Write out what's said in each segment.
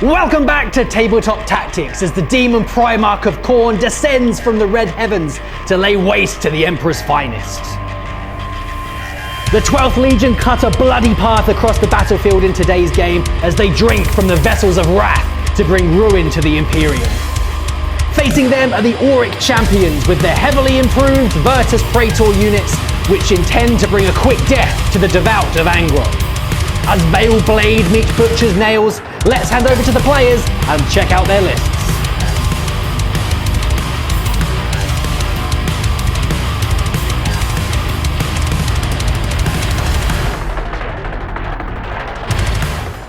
Welcome back to Tabletop Tactics as the demon Primarch of Khorne descends from the red heavens to lay waste to the Emperor's finest. The 12th Legion cut a bloody path across the battlefield in today's game as they drink from the vessels of wrath to bring ruin to the Imperium. Facing them are the Auric champions with their heavily improved Virtus Praetor units, which intend to bring a quick death to the devout of Angron. As Veil Blade meets Butcher's Nails, let's hand over to the players and check out their lists.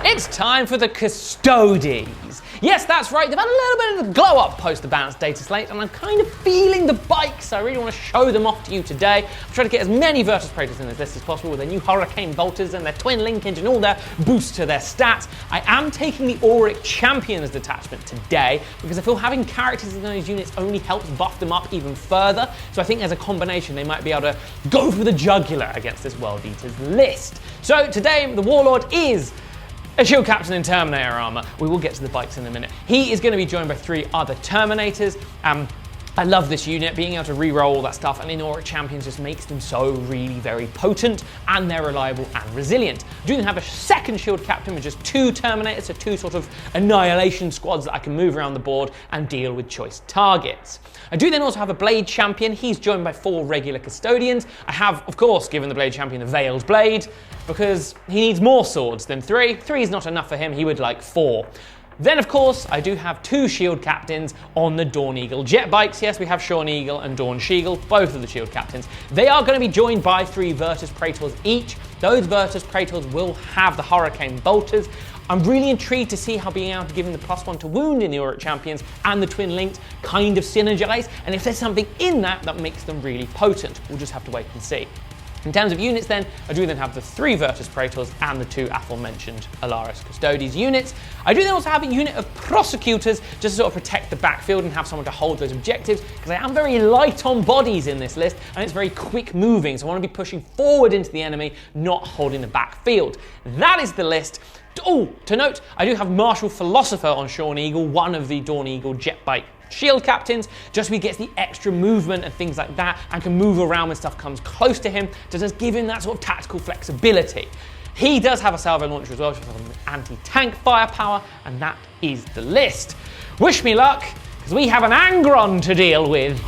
It's time for the Custodes. Yes, that's right, they've had a little bit of a glow up post the balanced data slate, and I'm kind of feeling the bikes, so I really want to show them off to you today. I'm trying to get as many Virtus Praetors in this list as possible with their new Hurricane Bolters and their twin linkage and all their boosts to their stats. I am taking the Auric Champions detachment today because I feel having characters in those units only helps buff them up even further, so I think as a combination they might be able to go for the jugular against this World Eaters list. So today the Warlord is a shield captain in Terminator armor. We will get to the bikes in a minute. He is going to be joined by 3 other Terminators. I love this unit, being able to re-roll all that stuff, and in Auric Champions just makes them so really very potent, and they're reliable and resilient. I do then have a second shield captain with just 2 Terminators, so 2 sort of annihilation squads that I can move around the board and deal with choice targets. I do then also have a Blade Champion. He's joined by 4 regular Custodians. I have, of course, given the Blade Champion the Veiled Blade, because he needs more swords than 3. 3 is not enough for him, he would like 4. Then, of course, I do have 2 shield captains on the Dawn Eagle jet bikes. Yes, we have Sean Eagle and Dawn Sheagle, both of the shield captains. They are going to be joined by 3 Virtus Praetors each. Those Virtus Praetors will have the Hurricane Bolters. I'm really intrigued to see how being able to give them the +1 to wound in the Auric Champions and the Twin Linked kind of synergize, and if there's something in that that makes them really potent. We'll just have to wait and see. In terms of units then, I do then have the 3 Virtus Praetors and the 2 aforementioned Alaris Custodes units. I do then also have a unit of Prosecutors just to sort of protect the backfield and have someone to hold those objectives, because I am very light on bodies in this list and it's very quick moving, so I want to be pushing forward into the enemy, not holding the backfield. That is the list. Oh, to note, I do have Martial Philosopher on Sean Eagle, one of the Dawn Eagle jet bike shield captains, just so he gets the extra movement and things like that and can move around when stuff comes close to him to just give him that sort of tactical flexibility. He does have a salvo launcher as well, which has some anti-tank firepower, and that is the list. Wish me luck, because we have an Angron to deal with.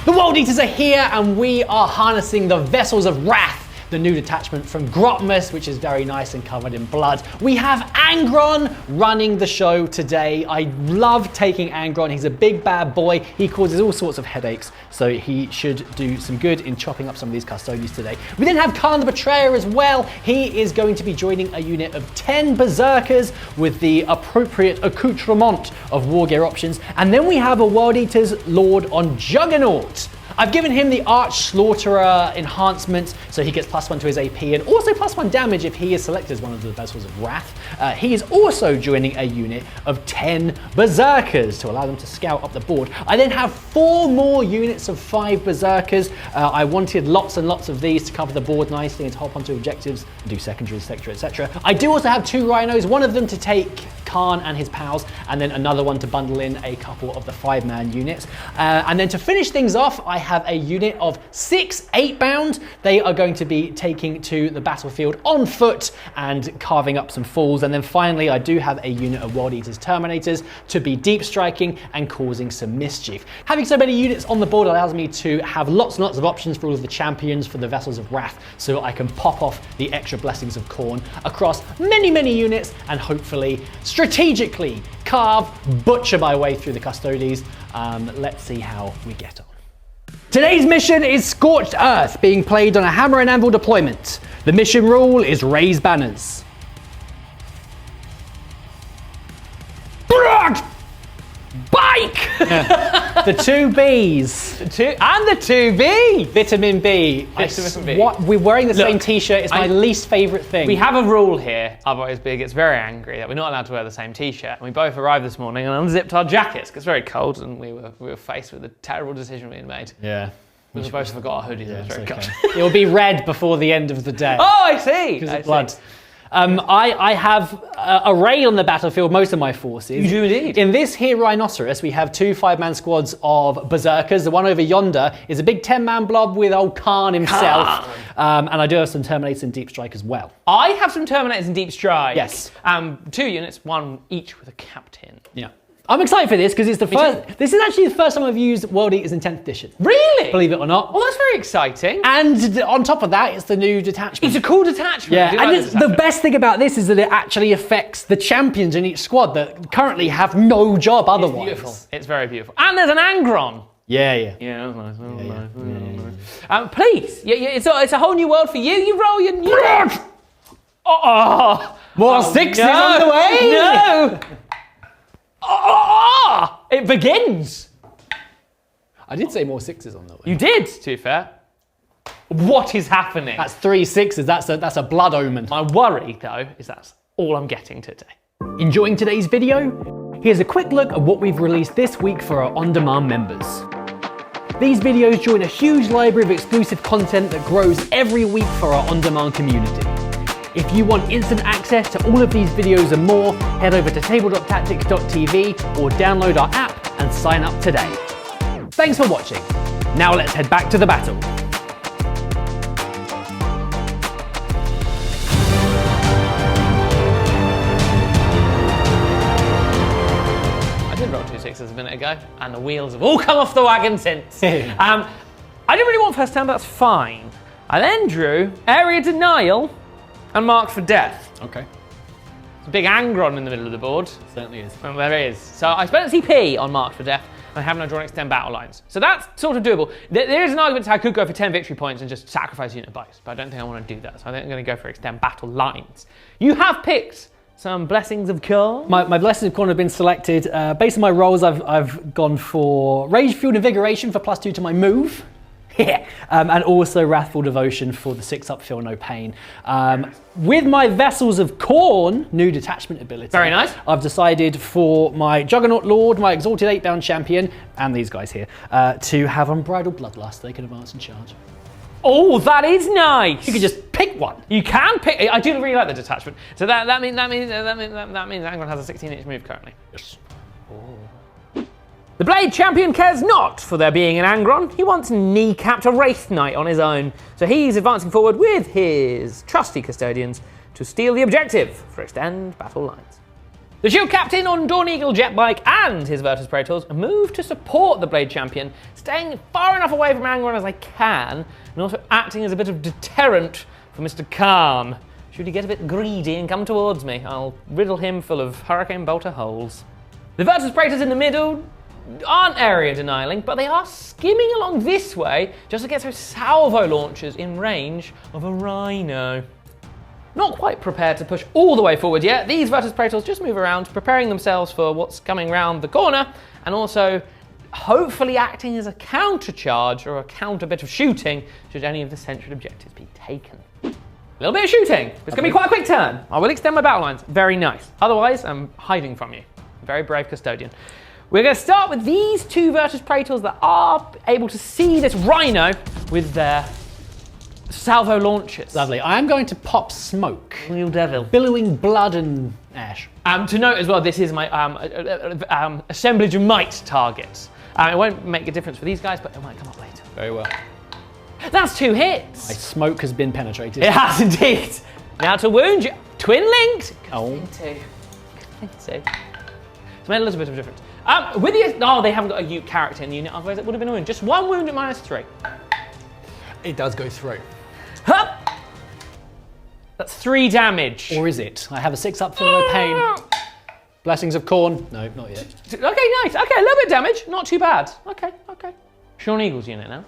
The World Eaters are here and we are harnessing the Vessels of Wrath, the new detachment from Grotmus, which is very nice and covered in blood. We have Angron running the show today. I love taking Angron. He's a big bad boy. He causes all sorts of headaches, so he should do some good in chopping up some of these Custodes today. We then have Khan the Betrayer as well. He is going to be joining a unit of 10 Berserkers with the appropriate accoutrement of war gear options. And then we have a World Eaters Lord on Juggernaut. I've given him the Arch Slaughterer enhancement, so he gets +1 to his AP and also +1 damage if he is selected as one of the Vessels of Wrath. He is also joining a unit of 10 Berserkers to allow them to scout up the board. I then have 4 more units of 5 Berserkers. I wanted lots and lots of these to cover the board nicely and to hop onto objectives and do secondaries, etc, etc. I do also have 2 Rhinos, one of them to take Khan and his pals, and then another one to bundle in a couple of the 5-man units. And then to finish things off, I have a unit of 6 8-bound. They are going to be taking to the battlefield on foot and carving up some fools. And then finally, I do have a unit of World Eaters Terminators to be deep striking and causing some mischief. Having so many units on the board allows me to have lots and lots of options for all of the champions for the Vessels of Wrath, so I can pop off the extra Blessings of Khorne across many, many units and hopefully strategically carve, butcher my way through the Custodes. Let's see how we get on. Today's mission is Scorched Earth, being played on a Hammer and Anvil deployment. The mission rule is raise banners. Bike! The 2 Bs. And the 2B! Vitamin B. Vitamin B. What, we're wearing the same t-shirt. It's my least favourite thing. We have a rule here, otherwise Big gets very angry that we're not allowed to wear the same t-shirt. And we both arrived this morning and unzipped our jackets. It's very cold and we were faced with a terrible decision being made. Yeah. We've both forgot our hoodies. Yeah, Very okay. good. It will be red before the end of the day. Oh, I see. Because of blood. I have arrayed on the battlefield most of my forces. You do indeed. In this here rhinoceros, we have 2 5-man squads of berserkers. The one over yonder is a big 10-man blob with old Khan himself. And I do have some Terminators and Deep Strike as well. I have some Terminators and Deep Strike. Yes. 2 units, 1 each with a captain. Yeah. I'm excited for this because it's the first. This is actually the first time I've used World Eaters in 10th edition. Really? Believe it or not. Well, that's very exciting. And on top of that, it's the new detachment. It's a cool detachment. Yeah, I do and like it's the best thing about this is that it actually affects the champions in each squad that currently have no job otherwise. It's beautiful. It's very beautiful. And there's an Angron. Yeah, yeah. Yeah, that was nice. Please, it's a whole new world for you. You roll your new. More sixes on the way. No. It begins. I did say more 6s on the way. You did, to be fair. What is happening? That's 3 6s. That's a blood omen. My worry, though, is that's all I'm getting today. Enjoying today's video? Here's a quick look at what we've released this week for our on-demand members. These videos join a huge library of exclusive content that grows every week for our on-demand community. If you want instant access to all of these videos and more, head over to table.tactics.tv or download our app and sign up today. Thanks for watching. Now let's head back to the battle. I did roll 2 6s a minute ago, and the wheels have all come off the wagon since. I didn't really want first turn, but that's fine. I then drew Area Denial and Marked for Death. Okay. There's a big Angron in the middle of the board. Certainly is. Well, there is. So I spent a CP on Marked for Death, and I have no drawn extend battle lines. So that's sort of doable. There is an argument that I could go for 10 victory points and just sacrifice unit bikes, but I don't think I want to do that. So I think I'm going to go for extend battle lines. You have picked some Blessings of Khorne. My Blessings of Khorne have been selected. Based on my rolls, I've gone for Rage Fueled Invigoration for +2 to my move. And also Wrathful Devotion for the 6-up Feel No Pain. With my Vessels of Khorne, new detachment ability. Very nice. I've decided for my Juggernaut Lord, my Exalted 8-bound champion, and these guys here, to have Unbridled Bloodlust. They can advance and charge. Oh, that is nice. You could just pick one. You can pick. I do really like the detachment. So that means Angron has a 16-inch move currently. Yes. The Blade Champion cares not for there being an Angron. He once kneecapped a Wraith Knight on his own. So he's advancing forward with his trusty Custodians to steal the objective for extend battle lines. The Shield Captain on Dawn Eagle Jetbike and his Virtus Praetors move to support the Blade Champion, staying far enough away from Angron as I can, and also acting as a bit of deterrent for Mr. Khan. Should he get a bit greedy and come towards me, I'll riddle him full of Hurricane Bolter holes. The Virtus Praetors in the middle aren't area denying, but they are skimming along this way just to get those salvo launchers in range of a Rhino. Not quite prepared to push all the way forward yet. These Virtus Praetors just move around, preparing themselves for what's coming round the corner, and also hopefully acting as a counter charge or a counter bit of shooting should any of the central objectives be taken. A little bit of shooting. It's going to be quite a quick turn. I will extend my battle lines. Very nice. Otherwise, I'm hiding from you. Very brave Custodian. We're going to start with these 2 Virtus Praetors that are able to see this Rhino with their salvo launchers. Lovely. I am going to pop smoke. Real devil. Billowing blood and ash. To note as well, this is my assemblage of might targets. It won't make a difference for these guys, but it might come up later. Very well. That's 2 hits. My smoke has been penetrated. It has indeed. Now to wound you. Twin linked. Oh. Two. It's made a little bit of a difference. With the they haven't got a Ute character in the unit, otherwise it would have been a wound. Just 1 wound at -3. It does go through. Hup! That's 3 damage. Or is it? I have a 6-up Feel No Pain. Blessings of Khorne. No, not yet. Okay, nice. Okay, a little bit of damage. Not too bad. Okay. Sean Eagle's unit now.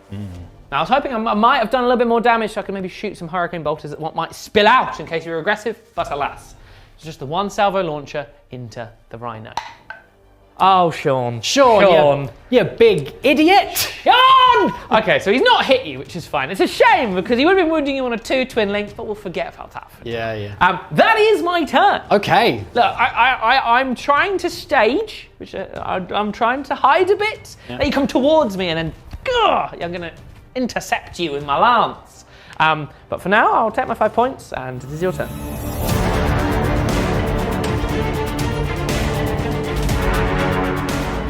Now I was hoping I might have done a little bit more damage so I could maybe shoot some Hurricane Bolters at what might spill out in case you're aggressive, but alas. It's just the 1 salvo launcher into the Rhino. Oh, Sean. You big idiot. Sean! Okay, so he's not hit you, which is fine. It's a shame because he would have been wounding you on a 2 twin links, but we'll forget about that. Yeah. That is my turn. Okay. Look, I'm trying to stage, which I'm trying to hide a bit. Yeah. Then you come towards me and then, I'm gonna intercept you with my lance. But for now, I'll take my 5 points, and it is your turn.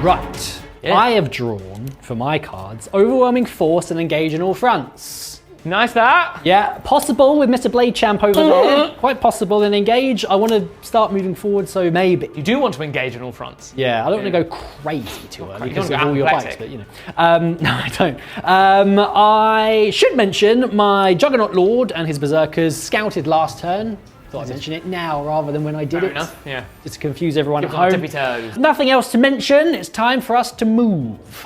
Right. Yeah. I have drawn, for my cards, Overwhelming Force and Engage in all fronts. Nice that. Yeah, possible with Mr. Blade Champ over there. Quite possible. And Engage, I want to start moving forward, so maybe. You do want to engage on all fronts. Yeah, I don't want to go crazy too early because of go all your apoplectic. bikes, but you know. No, I don't. I should mention my Juggernaut Lord and his Berserkers scouted last turn. Thought I'd mention it now rather than when I did Fair it. enough, yeah. Just to confuse everyone Give at them on home. tippy toes. Nothing else to mention. It's time for us to move.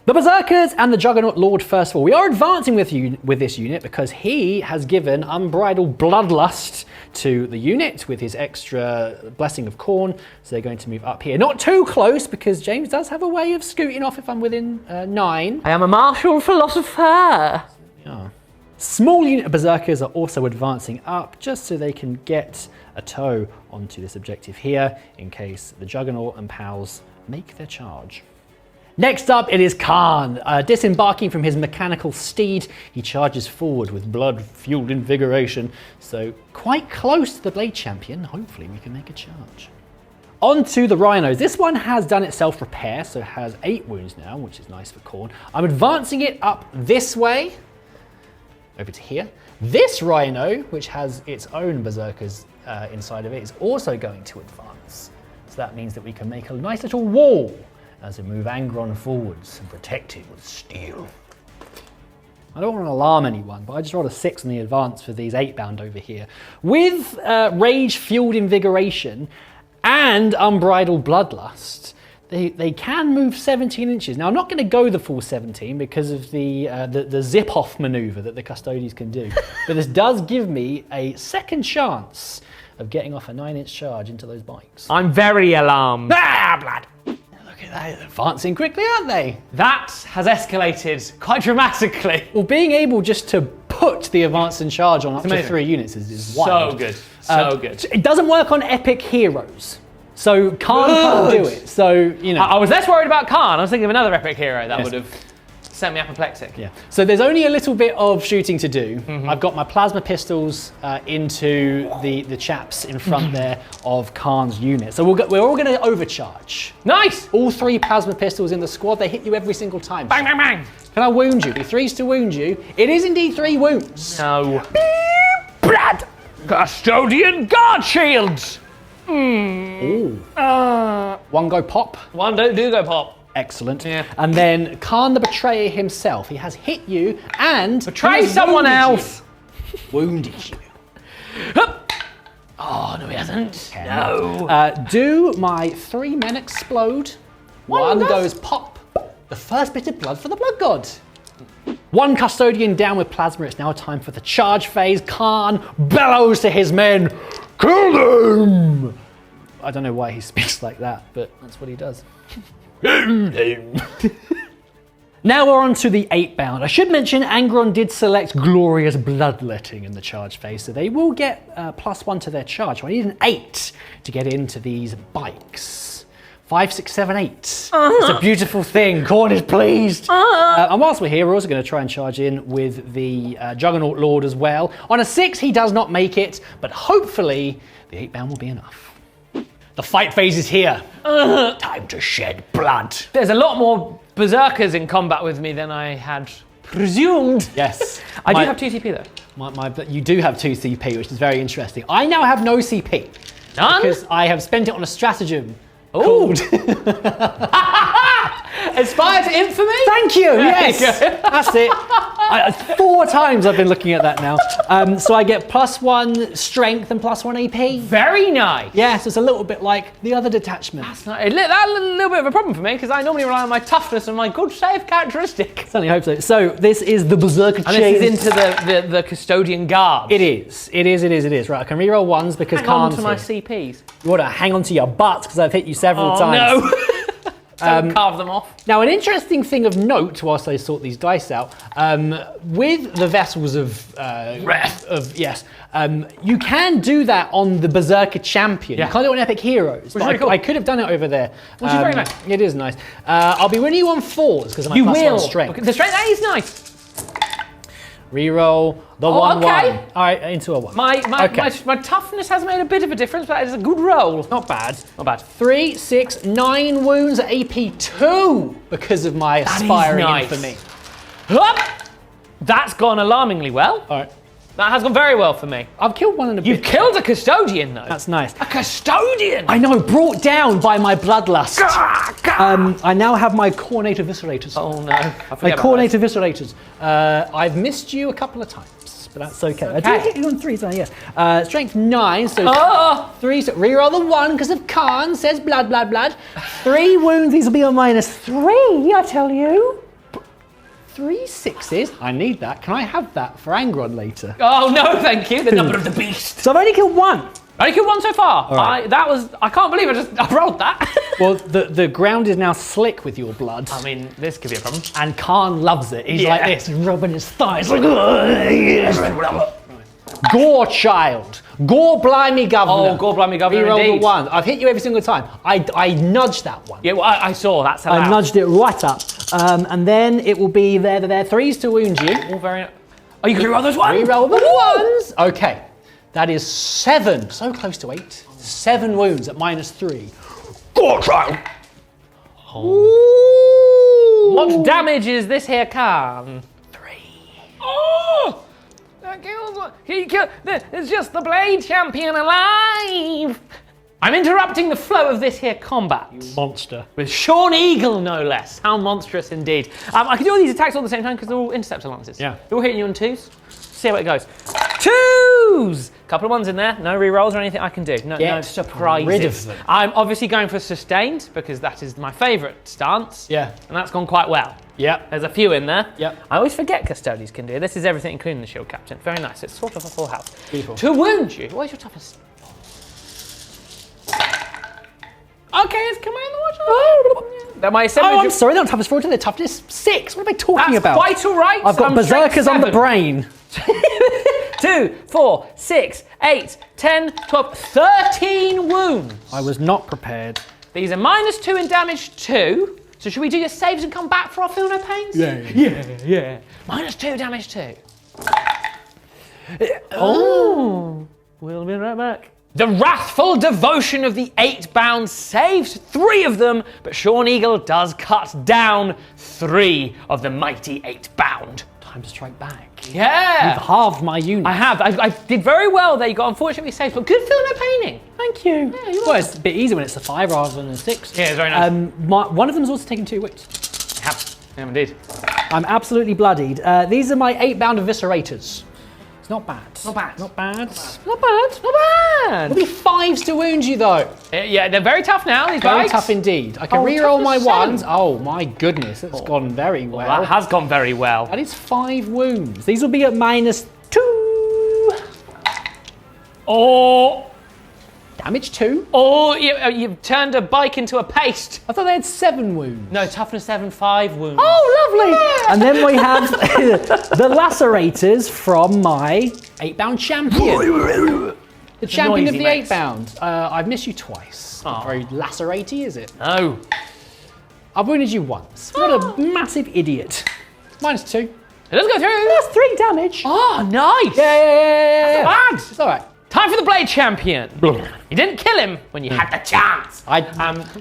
The Berserkers and the Juggernaut Lord first of all. We are advancing with this unit because he has given Unbridled Bloodlust to the unit with his extra Blessing of Khorne. So they're going to move up here. Not too close because James does have a way of scooting off if I'm within 9. I am a martial philosopher. Yeah. Small unit of Berserkers are also advancing up just so they can get a toe onto this objective here in case the Juggernaut and pals make their charge. Next up, it is Khan. Disembarking from his mechanical steed, he charges forward with blood-fueled invigoration. So quite close to the Blade Champion. Hopefully we can make a charge. On to the Rhinos. This one has done itself repair, so it has 8 wounds now, which is nice for Khorne. I'm advancing it up this way, over to here. This Rhino, which has its own Berserkers inside of it, is also going to advance. So that means that we can make a nice little wall as we move Angron forwards and protect it with steel. I don't want to alarm anyone, but I just rolled a 6 on the advance for these 8-bound over here. With rage-fueled invigoration and unbridled bloodlust, they can move 17 inches. Now, I'm not going to go the full 17 because of the zip-off maneuver that the Custodes can do. But this does give me a second chance of getting off a 9-inch charge into those bikes. I'm very alarmed. Ah, blood! Look at that, advancing quickly, aren't they? That has escalated quite dramatically. Well, being able just to put the advance and charge on up to amazing. 3 units is wild. So good, so good. It doesn't work on epic heroes. So Khan can't do it. So, you know. I was less worried about Khan. I was thinking of another epic hero that would have sent me apoplectic. Yeah. So there's only a little bit of shooting to do. I've got my plasma pistols into the chaps in front there of Khan's unit. So we're all going to overcharge. Nice! All 3 plasma pistols in the squad. They hit you every single time. Bang, bang, bang! Can I wound you? Do 3s to wound you? It is indeed 3 wounds. No. Blood! Custodian guard shields! Ooh. One go pop. One do go pop. Excellent. Yeah. And then Khan the Betrayer himself. He has hit you and Betray he has someone wounded else. you. Wounded you. Hup. Oh, no he hasn't. Okay. No. Do my 3 men explode. One does. goes pop. The first bit of blood for the Blood God. 1 Custodian down with plasma. It's now time for the charge phase. Khan bellows to his men. Kill them! I don't know why he speaks like that, but that's what he does. Now we're on to the 8-bound. I should mention Angron did select Glorious Bloodletting in the charge phase, so they will get +1 to their charge. So I need an 8 to get into these bikes. 5, 6, 7, 8. It's a beautiful thing. Khorne is pleased. And whilst we're here, we're also going to try and charge in with the Juggernaut Lord as well. On a 6, he does not make it, but hopefully the 8-bound will be enough. The fight phase is here. Time to shed blood. There's a lot more berserkers in combat with me than I had presumed. Yes. I do have 2 CP though. You do have 2 CP, which is very interesting. I now have no CP. None? Because I have spent it on a stratagem. Ooh. Aspire to infamy? Thank you, yes. There you go. That's it. 4 times I've been looking at that now. So I get +1 strength and +1 AP. Very nice. Yes, it's a little bit like the other detachment. That's a little bit of a problem for me because I normally rely on my toughness and my good save characteristic. Certainly hope so. So this is the Berserker And chase. this is into the custodian guard. It is. Right, I can reroll 1s because Hang on Khan's to my here. CPs. You want to hang on to your butt because I've hit you several times. No. Carve them off. Now, an interesting thing of note, whilst I sort these dice out, with the vessels of Wrath. You can do that on the Berserker Champion. Yeah. You can't do it on Epic Heroes. Which is really cool. I could have done it over there. Which is very nice. It is nice. I'll be winning you on 4s because of my You +1 will. strength. Okay, the strength, that is nice. Reroll the 1/1. All right, into a 1. My toughness has made a bit of a difference, but it's a good roll. Not bad. Not bad. 3, 6, 9 wounds at AP 2 because of my aspiring infamy. Hup! That's gone alarmingly well. All right. That has gone very well for me. I've killed one in a bit. You've killed a custodian, though. That's nice. A custodian! I know, brought down by my bloodlust. I now have my Cornator Viscerators. Oh no. My Cornator Viscerators. I've missed you a couple of times, but that's okay. I did hit you on 3, so yeah. Strength 9, so 3. So reroll the 1 because of Khan, says blood. 3 wounds, these will be on -3, I tell you. 3 6s. I need that. Can I have that for Angron later? Oh no, thank you. The number of the beast. So I've only killed 1. I only killed 1 so far. Right. I can't believe I rolled that. Well, the ground is now slick with your blood. I mean, this could be a problem. And Khan loves it. He's like this, rubbing his thighs. Like, Gore child. Gore blimey governor. Oh, gore blimey governor, Reroll indeed. the 1. I've hit you every single time. I nudged that one. Yeah, well, I saw. That's allowed. I nudged it right up. And then it will be there. 3s to wound you. All very... Oh, you can reroll those 1s? Reroll the 1s. Okay. That is 7. So close to 8. 7 wounds at -3. Gore child. Oh. What damage is this here can? 3. Oh! That kills one. It's just the blade champion alive. I'm interrupting the flow of this here combat. You monster. With Sean Eagle, no less. How monstrous indeed. I can do all these attacks all at the same time because they're all interceptor lances. Yeah. They're all hitting you on 2s. See how it goes. 2s! Couple of 1s in there. No rerolls or anything I can do. No surprises. Rid of them. I'm obviously going for sustained because that is my favourite stance. Yeah. And that's gone quite well. Yep. There's a few in there. Yep. I always forget Custodes can do. This is everything, including the shield captain. Very nice. It's sort of a full house. Beautiful. To wound you. What is your toughest? Okay, it's command the watch. I'm sorry, they're not toughness 4, they're toughness 6. What am I talking about? That's quite all right. I've got berserkers on the brain. 2, 4, 6, 8, 10, 12, 13 wounds. I was not prepared. These are -2 in damage 2. So should we do your saves and come back for our feel no pains? Yeah. -2 damage 2. Oh. We'll be right back. The wrathful devotion of the 8-bound saves 3 of them, but Sean Eagle does cut down 3 of the mighty 8-bound. Time to strike back. Yeah! You've halved my unit. I have. I did very well there. You got unfortunately saves, but good feel no paining. Thank you. Yeah, well, it's a bit easier when it's a 5 rather than a 6. Yeah, it's very nice. One of them's also taken 2 wounds. Yeah, indeed. I'm absolutely bloodied. These are my 8-bound eviscerators. It's not bad. Not bad. Not bad. Not bad. Not bad. It'll be 5s to wound you though. Yeah, they're very tough now, these Very bikes. tough indeed. I can reroll my toughness 1s. Oh my goodness, it's gone very well. That has gone very well. That is 5 wounds. These will be at -2. Oh. Damage 2. Oh, you've turned a bike into a paste. I thought they had 7 wounds. No, toughness 7, 5 wounds. Oh, lovely. Yeah. And then we have the lacerators from my 8-bound champion. The champion of the 8-bound. I've missed you twice. Not very laceratey, is it? No. I've wounded you once. What a massive idiot. -2. It doesn't go through. That's 3 damage. Oh, nice. Yeah. That's not bad. It's all right. Time for the blade champion. You didn't kill him when you had the chance. I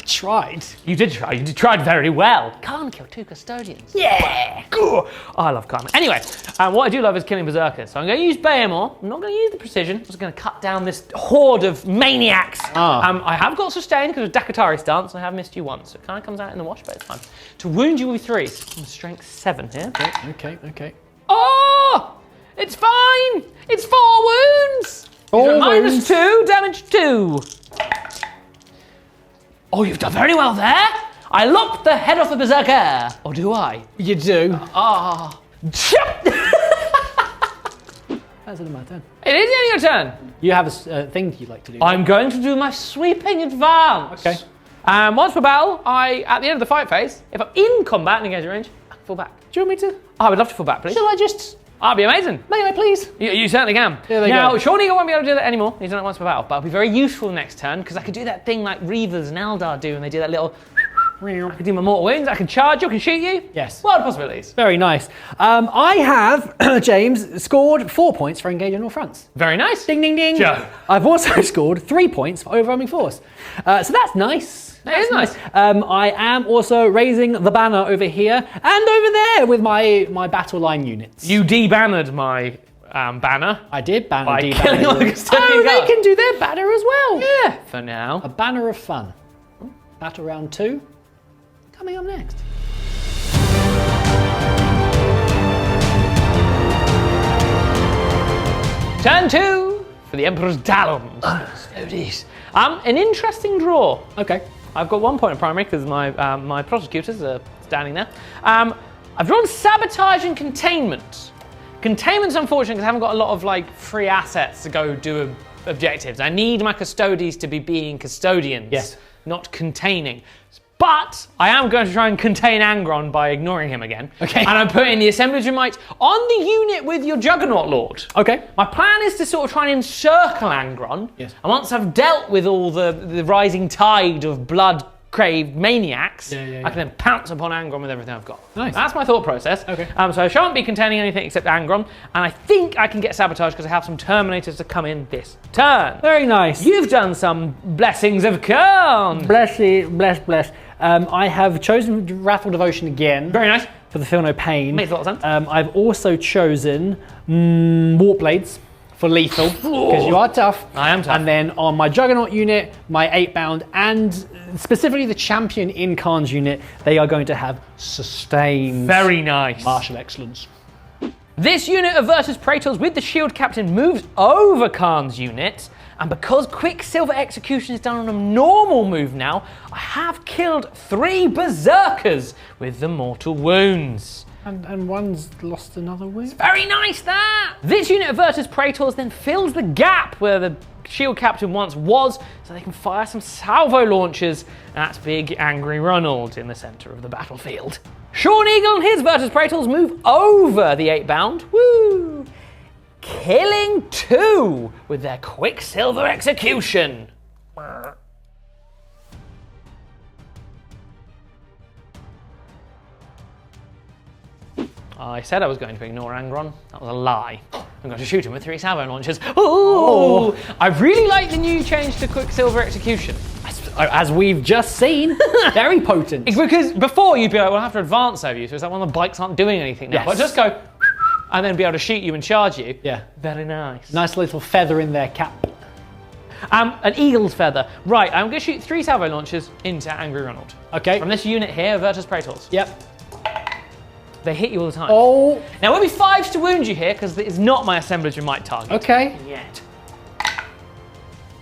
tried. You did try. You tried very well. Khan killed 2 custodians. Yeah. Oh, I love Khan. Anyway, what I do love is killing berserkers. So I'm going to use Behemoth. I'm not going to use the precision. I'm just going to cut down this horde of maniacs. I have got sustained because of Dakatari stance. I have missed you once. So it kind of comes out in the wash, but it's fine. To wound you with 3. Strength 7 here. Okay. Oh! It's fine! It's 4 wounds! -2, damage 2. Oh, you've done very well there. I lopped the head off the berserker. Or do I? You do. Ah. That's it, my turn. It is the end of your turn. You have a thing you'd like to do. I'm going to do my sweeping advance. Okay. Once per battle, at the end of the fight phase, if I'm in combat and engage range, I can fall back. Do you want me to? I would love to fall back, please. Shall I just... That'd be amazing. May I please? You certainly can. Now, Sean Eagle won't be able to do that anymore. He's done it once per battle, but it'll be very useful next turn because I could do that thing like Reavers and Eldar do, and they do that little I can do my mortal wounds. I can charge you. I can shoot you. Yes. World of possibilities. Very nice. I have, James, scored 4 points for engage on all fronts. Very nice. Ding, ding, ding. Joe. I've also scored 3 points for overwhelming force. So that's nice. That is nice. I am also raising the banner over here and over there with my battle line units. You debannered my banner. I did banner By debanner. killing all the custodian Oh, they guards. can do their banner as well. Yeah, for now. A banner of fun. Battle round 2 coming up next. Turn 2 for the Emperor's Talons. An interesting draw. Okay. I've got 1 point in primary because my prosecutors are standing there. I've drawn Sabotage and Containment. Containment's unfortunate because I haven't got a lot of like free assets to go do objectives. I need my custodies to be being custodians, Yes. not containing. But I am going to try and contain Angron by ignoring him again. Okay. And I'm putting the Assemblage of Might on the unit with your Juggernaut Lord. Okay. My plan is to sort of try and encircle Angron. Yes. And once I've dealt with all the rising tide of blood-craved maniacs, I can then pounce upon Angron with everything I've got. Nice. That's my thought process. Okay. So I shan't be containing anything except Angron. And I think I can get Sabotage because I have some Terminators to come in this turn. Very nice. You've done some Blessings of Khorne. Bless you, bless. I have chosen Wrathful Devotion again. Very nice. For the Feel No Pain. Makes a lot of sense. I've also chosen Warp Blades for lethal, because you are tough. I am tough. And then on my Juggernaut unit, my 8-bound, and specifically the Champion in Khan's unit, they are going to have sustained Very nice. martial excellence. This unit of Vertus Praetors with the Shield Captain moves over Khan's unit, and because Quicksilver Execution is done on a normal move now, I have killed 3 Berserkers with the Mortal Wounds. And one's lost another wound. Very nice, that! This unit of Vertus Praetors then fills the gap where the Shield Captain once was, so they can fire some salvo launchers, and that's Big Angry Ronald in the centre of the battlefield. Sean Eagle and his Vertus Praetors move over the 8-bound, woo! Killing 2 with their Quicksilver Execution. I said I was going to ignore Angron. That was a lie. I'm going to shoot him with 3 salvo launchers. Ooh! I really like the new change to Quicksilver Execution. As we've just seen, very potent. It's because before you'd be like, well, I have to advance over you, so it's like one of the bikes aren't doing anything now. Yes. But just go and then be able to shoot you and charge you. Yeah. Very nice. Nice little feather in their cap. An eagle's feather. Right, I'm going to shoot 3 salvo launchers into Angry Ronald. Okay. From this unit here, Vertus Praetors. Yep. They hit you all the time. Oh. Now, it will be 5s to wound you here because it is not my Assemblage of Might target. Okay. Yet.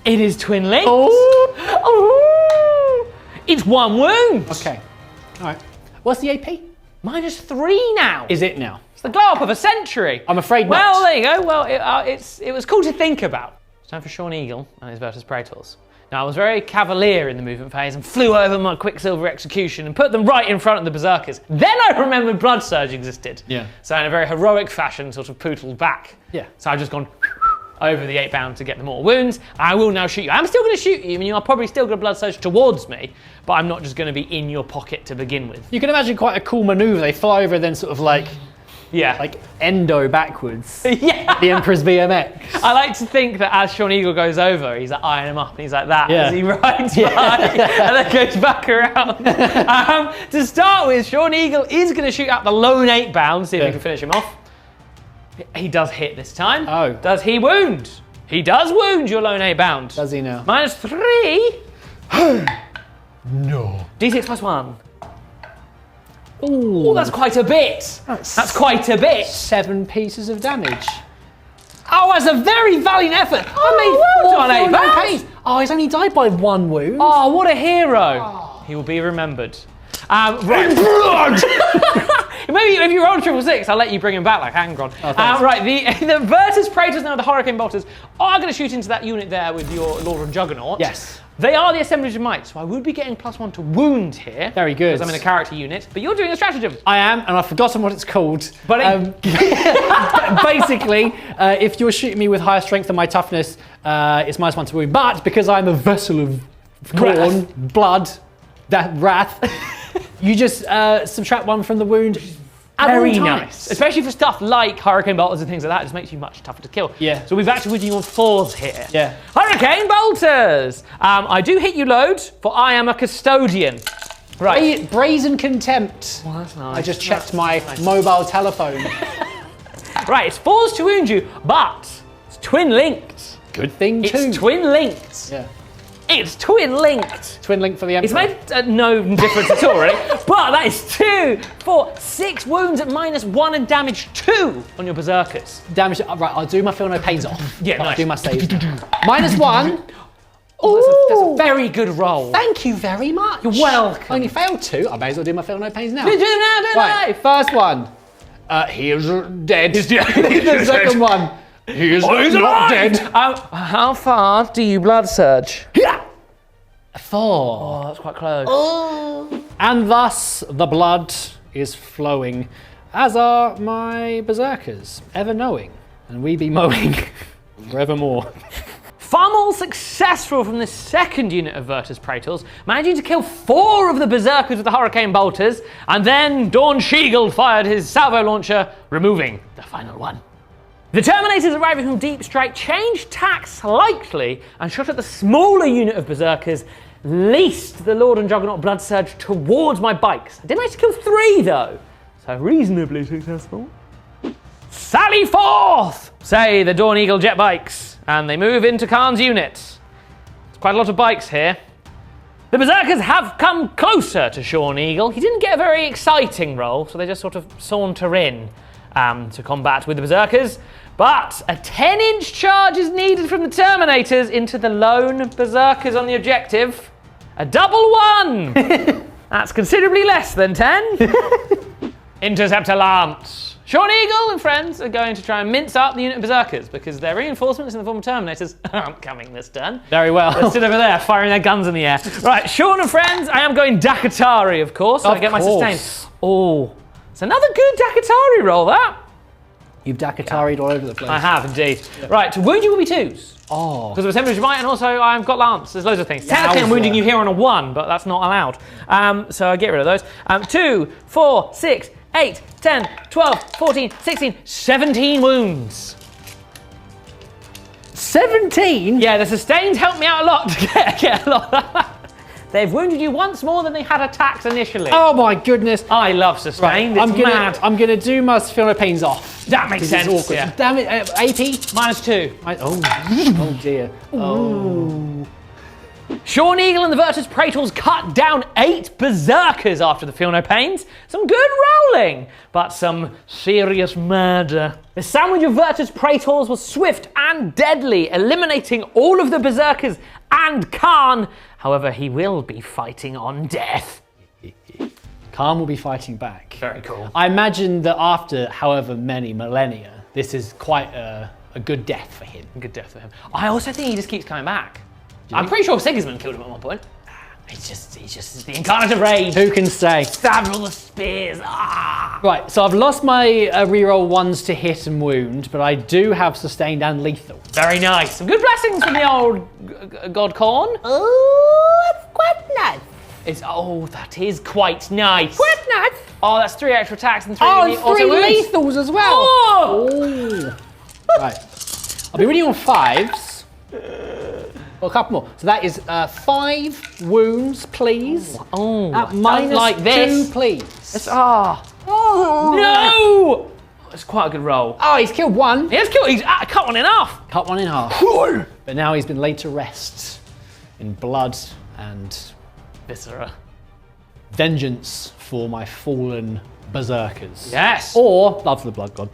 It is Twin Links. Oh. It's 1 wound. Okay. All right. What's the AP? -3 now. Is it now? It's the glow up of a century. I'm afraid not. Well, there you go. Well, it was cool to think about. It's time for Sean Eagle and his Vertus Praetors. Now, I was very cavalier in the movement phase and flew over my Quicksilver Execution and put them right in front of the Berserkers. Then I remembered Blood Surge existed. Yeah. So in a very heroic fashion, sort of pootled back. Yeah. So I've just gone over the 8-bound to get the mortal wounds. I will now shoot you. I'm still going to shoot you, and you are probably still going to Blood Surge towards me, but I'm not just going to be in your pocket to begin with. You can imagine quite a cool maneuver. They fly over, then sort of like Yeah. endo backwards. Yeah. The Emperor's BMX. I like to think that as Sean Eagle goes over, he's like eyeing him up, and he's like that Yeah. as he rides by, and then goes back around. To start with, Sean Eagle is going to shoot out the lone 8-bound, see if he can finish him off. He does hit this time. Oh. Does he wound? He does wound your lone 8-bound. Does he now? -3. No. D6 +1. Ooh. Oh, that's quite a bit. That's quite a bit. 7 pieces of damage. Oh, that's a very valiant effort. I made well 4 on done, 8-bounds. Oh, he's only died by 1 wound. Oh, what a hero. He will be remembered. Right. Maybe if you roll 666, I'll let you bring him back like Angron. Oh, thanks. Right, the Vertus Praetors now, the Hurricane Bolters, are going to shoot into that unit there with your Lord of Juggernaut. Yes. They are the Assemblage of Might, so I would be getting +1 to wound here. Very good. Because I'm in a character unit, but you're doing a stratagem. I am, and I've forgotten what it's called. But basically, if you're shooting me with higher strength than my toughness, it's -1 to wound. But because I'm a vessel of Khorne, blood, that wrath. You just subtract 1 from the wound. Very nice. Especially for stuff like hurricane bolters and things like that, it just makes you much tougher to kill. Yeah. So we've actually put you on 4s here. Yeah. Hurricane bolters! I do hit you load, for I am a custodian. Right. Brazen contempt. Well, that's nice. I just checked my mobile telephone. Right, it's 4s to wound you, but it's twin linked. Good thing too. It's twin linked. Yeah. It's twin linked. Twin link for the Emperor. It's made no difference at all, really. But that is 2, 4, 6 wounds at -1 and damage 2 on your berserkers. Damage. Right, I'll do my feel no pains off. Yeah, I'll nice. do my saves. -1. Oh, that's a very good roll. Thank you very much. You're welcome. I only failed 2. I may as well do my feel no pains now. Do them now, don't Right, first one. He is dead. He's dead. The second one. He is not dead. How far do you blood surge? 4. Oh, that's quite close. And thus the blood is flowing, as are my berserkers, ever knowing, and we be mowing forevermore. Far more successful from the second unit of Virtus Praetors, managing to kill 4 of the berserkers with the hurricane bolters, and then Dawn Shiegel fired his salvo launcher, removing the final one. The Terminators arriving from Deep Strike changed tack slightly and shot at the smaller unit of berserkers, least the Lord and Juggernaut blood surge towards my bikes. I did manage to kill 3 though, so reasonably successful. Sally forth, say the Dawn Eagle jet bikes, and they move into Khan's unit. There's quite a lot of bikes here. The berserkers have come closer to Sean Eagle. He didn't get a very exciting roll, so they just sort of saunter in to combat with the berserkers. But a 10-inch charge is needed from the Terminators into the lone berserkers on the objective. A double 1! That's considerably less than 10. Interceptor Lance. Sean Eagle and friends are going to try and mince up the unit of berserkers because their reinforcements in the form of Terminators aren't coming this turn. Very well. They're still over there firing their guns in the air. Right, Sean and friends, I am going Dakatari, of course, so I get my sustain. Oh, it's another good Dakatari roll, that. You've Dakatari'd all over the place. I have indeed. Yeah. Right, to wound you will be 2s. Oh. Because of Assemblage of Might, and also I've got Lance. There's loads of things. Technically I'm wounding you here on a 1, but that's not allowed. So I get rid of those. 2, 4, 6, 8, 10, 12, 14, 16, 17 wounds. 17? Yeah, the sustains helped me out a lot to get a lot. They've wounded you once more than they had attacks initially. Oh my goodness. I love sustain. Right, it's mad. I'm gonna do my feel no pains off. That makes sense. Awkward. Yeah. Damn it, AP? -2. Oh dear. Oh. Sean Eagle and the Virtus Praetors cut down 8 berserkers after the Feel No Pains. Some good rolling, but some serious murder. The sandwich of Virtus Praetors was swift and deadly, eliminating all of the berserkers and Khan. However, he will be fighting on death. Khan will be fighting back. Very cool. I imagine that after however many millennia, this is quite a good death for him. Good death for him. I also think he just keeps coming back. I'm pretty sure Sigismund killed him at one point. He's just the incarnate of rage. Who can say? Stab all the spears. Ah! Right, so I've lost my reroll 1s to hit and wound, but I do have sustained and lethal. Very nice. Some good blessings from the old God Corn. Oh, that's quite nice. That is quite nice. Quite nice. Oh, that's 3 extra attacks and 3 and 3 auto wounds. lethals as well. Oh! Right. I'll be winning on 5s. Well, a couple more. So that is 5 wounds, please. Oh, at minus like this. 2, please. No! It's quite a good roll. Oh, he's killed 1. He's cut 1 in half. Cut 1 in half. But now he's been laid to rest in blood and Viscera. Vengeance for my fallen berserkers. Yes. Or love for the blood god.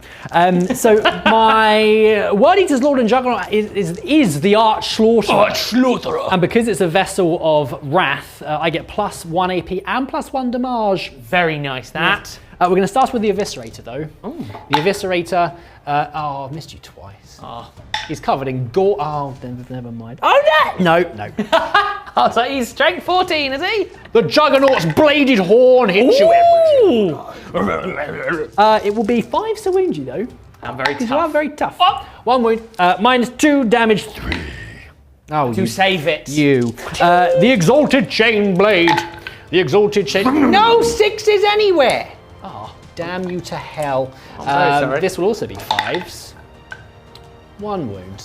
So my Word Eater's Lord and Juggernaut is the Arch Slaughterer. Arch Slaughterer. And because it's a vessel of wrath, I get +1 AP and +1 damage. Very nice, that. We're going to start with the Eviscerator, though. Ooh. The Eviscerator, I've missed you twice. Oh. He's covered in gore. Oh, never mind. Oh, no! No. Oh, so he's strength 14, is he? The Juggernaut's bladed horn hits you every time. It will be 5 to wound you, though. I'm very tough. You are very tough. Oh. 1 wound, -2 damage, 3. Oh, to save it. You. The Exalted Chain Blade. The exalted chain. No sixes anywhere. Oh, damn you to hell. I'm very sorry. This will also be 5s. 1 wound.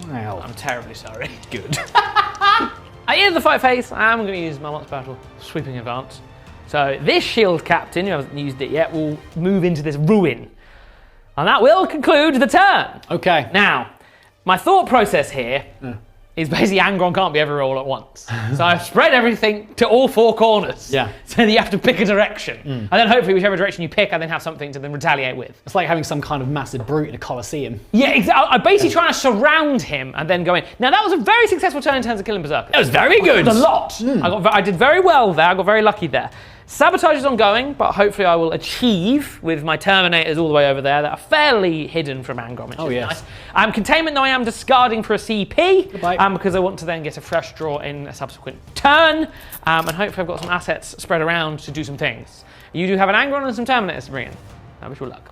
Wow. I'm terribly sorry. Good. At the end of the fight phase, I'm going to use my Monster Battle Sweeping Advance. So this shield captain, who hasn't used it yet, will move into this ruin. And that will conclude the turn. Okay. Now, my thought process here is basically Angron can't be everywhere all at once. So I've spread everything to all 4 corners. Yeah. So that you have to pick a direction. And then hopefully whichever direction you pick, I then have something to then retaliate with. It's like having some kind of massive brute in a coliseum. Yeah, exactly. I'm basically trying to surround him and then go in. Now that was a very successful turn in terms of killing Berserker. That was very good. A lot. I did very well there. I got very lucky there. Sabotage is ongoing, but hopefully I will achieve with my Terminators all the way over there that are fairly hidden from Angron, which is nice. Containment, though, I am discarding for a CP because I want to then get a fresh draw in a subsequent turn, and hopefully I've got some assets spread around to do some things. You do have an Angron and some Terminators to bring in. I wish you luck.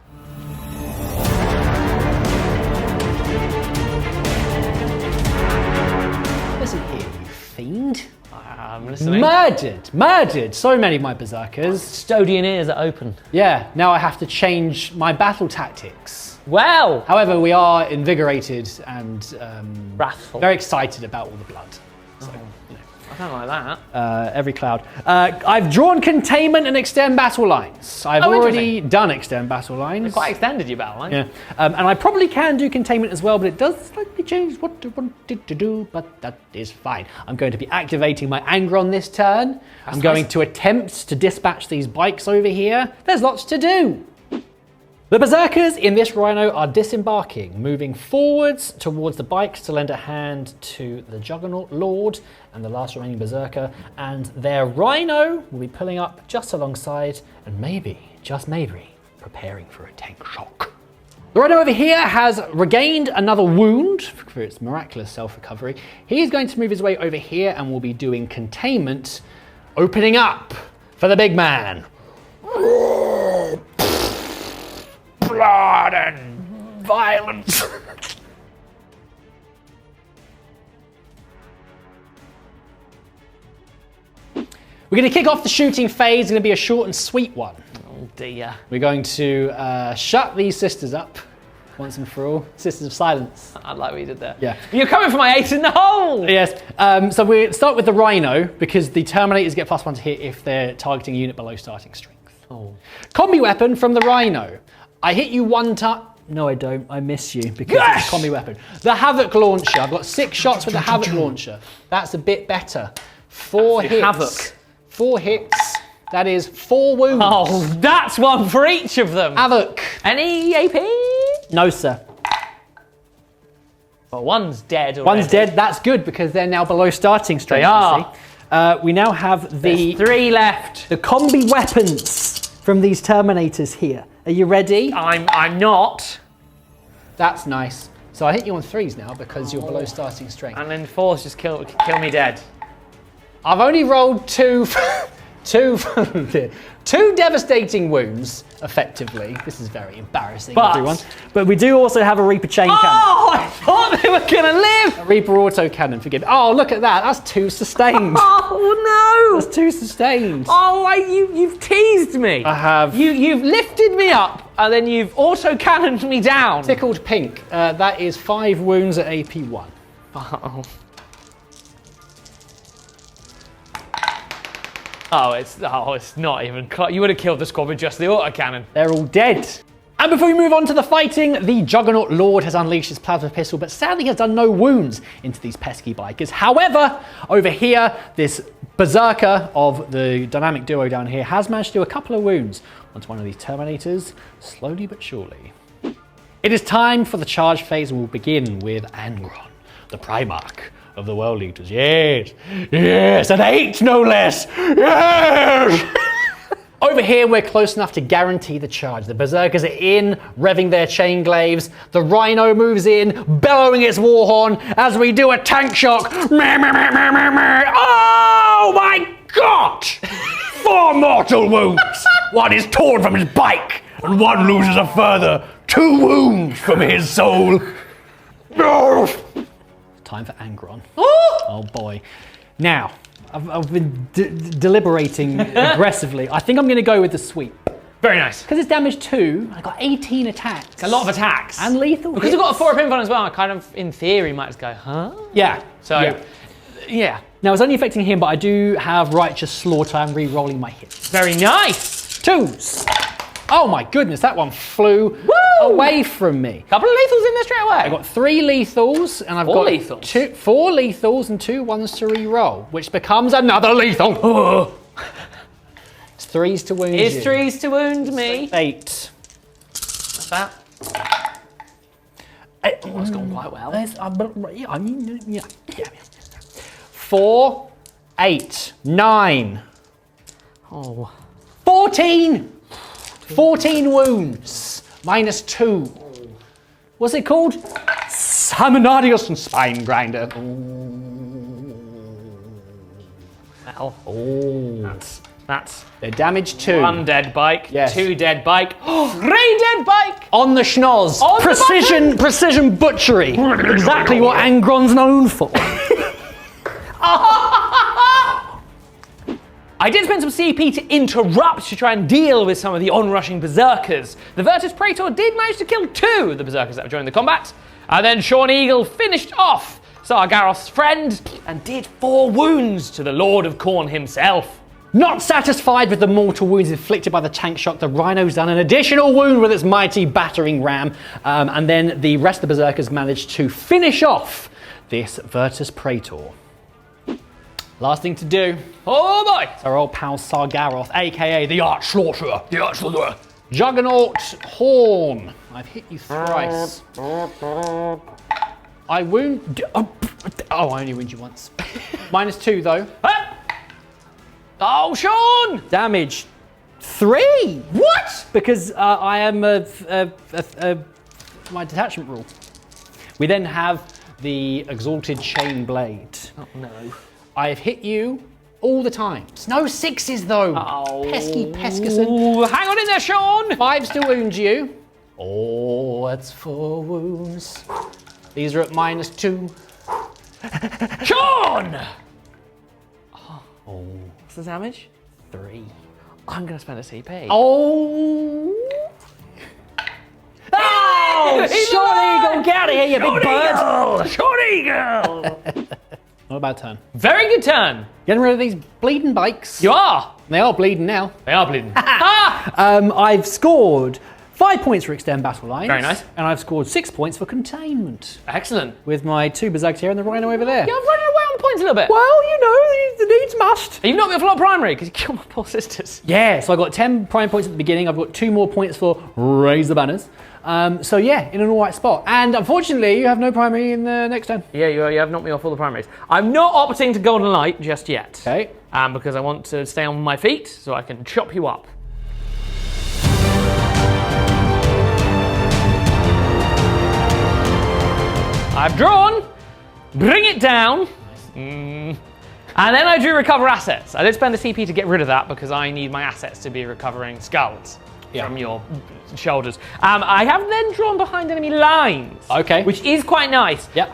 Listen here, you fiend. I'm listening. Murdered so many of my Berserkers. Custodian ears are open. Yeah, now I have to change my battle tactics. Well, However, we are invigorated and wrathful. very excited about all the blood. So, you know. I don't like that. Every cloud. I've drawn containment and extend battle lines. I've already done extend battle lines. Quite extended your battle line. Yeah, and I probably can do containment as well, but it does slightly change what I wanted to do, but that is fine. I'm going to be activating my Angron this turn. I'm going to attempt to dispatch these bikes over here. There's lots to do. The Berserkers in this Rhino are disembarking, moving forwards towards the bikes to lend a hand to the Juggernaut Lord and the last remaining Berserker, and their Rhino will be pulling up just alongside and maybe, just maybe, preparing for a tank shock. The Rhino over here has regained another wound for its miraculous self-recovery. He's going to move his way over here and will be doing containment, opening up for the big man. Blood and violence. We're going to kick off the shooting phase. It's going to be a short and sweet one. Oh dear. We're going to shut these sisters up once and for all. Sisters of Silence. I like what you did there. Yeah. You're coming for my 8 in the hole! Yes. So we start with the Rhino because the Terminators get +1 to hit if they're targeting a unit below starting strength. Oh. Combi weapon from the Rhino. I hit you 1 time. No, I don't. I miss you because it's a combi weapon. The Havoc launcher. I've got 6 shots with the Havoc launcher. That's a bit better. 4 hits. Havoc. 4 hits. That is 4 wounds. Oh, that's one for each of them. Havoc. Any AP? No, sir. Well, one's dead already. One's dead. That's good because they're now below starting strength. They are. We now have the There's 3 left. the combi weapons from these Terminators here. Are you ready? I'm not. That's nice. So I hit you on 3s now because you're below starting strength. And then 4's just kill me dead. I've only rolled 2 devastating wounds, effectively. This is very embarrassing, everyone. But we do also have a Reaper chain cannon. Oh, I thought they were gonna live! A Reaper auto cannon, forgive me. Oh, look at that. That's 2 sustained. Oh no! That's 2 sustained. Oh, you've teased me. I have. You've lifted me up and then you've auto cannoned me down. Tickled pink. That is 5 wounds at AP1. Oh. Oh, it's not even close. You would have killed the squad with just the autocannon. They're all dead. And before we move on to the fighting, the Juggernaut Lord has unleashed his plasma pistol, but sadly has done no wounds into these pesky bikers. However, over here, this Berserker of the dynamic duo down here has managed to do a couple of wounds onto one of these Terminators, slowly but surely. It is time for the charge phase, and we'll begin with Angron, the Primarch of the World Eaters. Yes, yes, at 8 no less. Yes. Over here, we're close enough to guarantee the charge. The Berserkers are in, revving their chain glaives. The Rhino moves in, bellowing its war horn as we do a tank shock. Oh my God! 4 mortal wounds. One is torn from his bike, and one loses a further 2 wounds from his soul. Time for Angron. Oh boy. Now, I've been deliberating aggressively. I think I'm going to go with the sweep. Very nice. Because it's damage 2, I got 18 attacks. It's a lot of attacks. And lethal. Because hits. I've got a 4 up info as well, I kind of, in theory, might just go, huh? Yeah. So, yeah. Now, it's only affecting him, but I do have Righteous Slaughter. I'm re-rolling my hits. Very nice. 2s. Oh my goodness, that one flew away from me. Couple of lethals in there straight away. I've got 3 lethals, and I've got lethals. 4 lethals and 2 ones to re-roll, which becomes another lethal. It's 3s to wound It's you. 3s to wound me. 8. What's that? It's gone quite well. 4, 8, 9. Oh. 14! 14 wounds, minus 2. What's it called? Salmonarius and Spine Grinder. Well, that's They're damage 2. 1 dead bike, Yes. 2 dead bike, 3 dead bike! On the schnoz. On the Precision butchery. Exactly what Angron's known for. I did spend some CP to interrupt to try and deal with some of the onrushing berserkers. The Virtus Praetor did manage to kill 2 of the berserkers that were joining the combat, and then Sean Eagle finished off Sargaroth's friend and did 4 wounds to the Lord of Khorne himself. Not satisfied with the mortal wounds inflicted by the tank shock, the Rhino's done an additional wound with its mighty battering ram, and then the rest of the berserkers managed to finish off this Virtus Praetor. Last thing to do. Oh boy! Our old pal Sargaroth, aka the Arch Slaughterer. The Arch Slaughterer. Juggernaut Horn. I've hit you thrice. I wound. Oh, I only wound you once. Minus 2 though. Oh, Sean! Damage 3. What? Because I am my detachment rule. We then have the Exalted Chain Blade. Oh no. I've hit you all the time. It's no 6s though. Oh. Pesky Peskerson. Ooh, hang on in there, Sean! 5s to wound you. Oh, that's 4 wounds. These are at minus 2. Sean! Oh. What's the damage? 3. I'm gonna spend a CP. Oh! Oh! He's Sean alive! Eagle, get out of here, you big bird! Sean Eagle! Not a bad turn. Very good turn. Getting rid of these bleeding bikes. You are. They are bleeding now. They are bleeding. Ah! I've scored 5 points for extend battle lines. Very nice. And I've scored 6 points for containment. Excellent. With my 2 berserkers here and the Rhino over there. Yeah, I'm running away on points a little bit. Well, you know, the needs must. You've knocked me off a lot of primary because you killed my poor sisters. Yeah, so I got 10 prime points at the beginning. I've got 2 more points for Raise the Banners. So yeah, in an alright spot. And unfortunately, you have no primary in the next turn. Yeah, you have knocked me off all the primaries. I'm not opting to Golden Light just yet. Okay. Because I want to stay on my feet so I can chop you up. I've drawn, bring it down, and then I do recover assets. I did spend the CP to get rid of that because I need my assets to be recovering skulls from your shoulders. I have then drawn behind enemy lines, which is quite nice. Yep.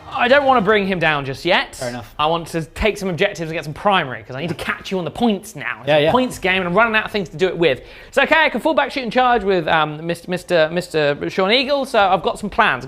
I don't want to bring him down just yet. Fair enough. I want to take some objectives and get some primary because I need to catch you on the points now. It's Yeah, a yeah. points game and I'm running out of things to do it with. It's okay, I can full back shoot and charge with Mr. Sean Eagle, so I've got some plans.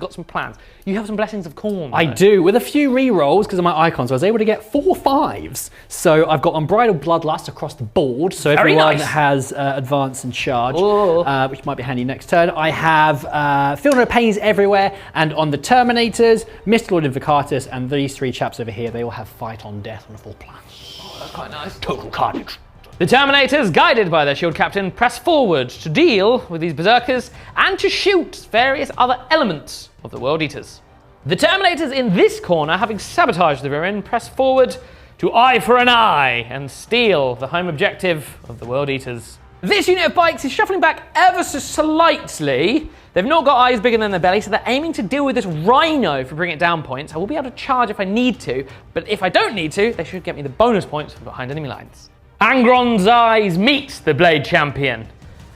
You have some blessings of Khorne. I do, with a few re-rolls because of my icons. I was able to get 4 5s. So I've got Unbridled Bloodlust across the board. So Very everyone nice. has advance and charge, Ooh. which might be handy next turn. I have Feel No Pains everywhere. And on the Terminators, Mr. Lord Invocatus, and these 3 chaps over here, they all have Fight on Death on a full plan. Oh, that's quite nice. Total carnage. The Terminators, guided by their shield captain, press forward to deal with these berserkers and to shoot various other elements of the World Eaters. The Terminators in this corner, having sabotaged the Virin, press forward to eye for an eye and steal the home objective of the World Eaters. This unit of bikes is shuffling back ever so slightly. They've not got eyes bigger than their belly, so they're aiming to deal with this Rhino for bring it down points. I will be able to charge if I need to, but if I don't need to, they should get me the bonus points from behind enemy lines. Angron's eyes meet the Blade Champion,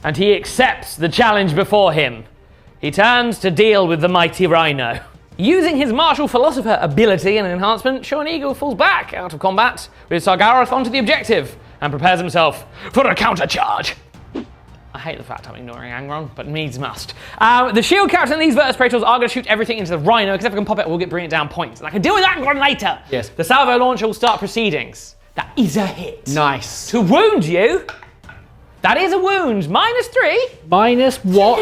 and he accepts the challenge before him. He turns to deal with the mighty Rhino. Using his martial philosopher ability and enhancement, Sean Eagle falls back out of combat with Sargeras onto the objective and prepares himself for a counter charge. I hate the fact I'm ignoring Angron, but needs must. The shield captain and these Virtus Praetors are going to shoot everything into the Rhino, because if I can pop it, we'll bring it down points. And I can deal with Angron later. Yes. The salvo launcher will start proceedings. That is a hit. Nice. To wound you, that is a wound. -3. Minus what?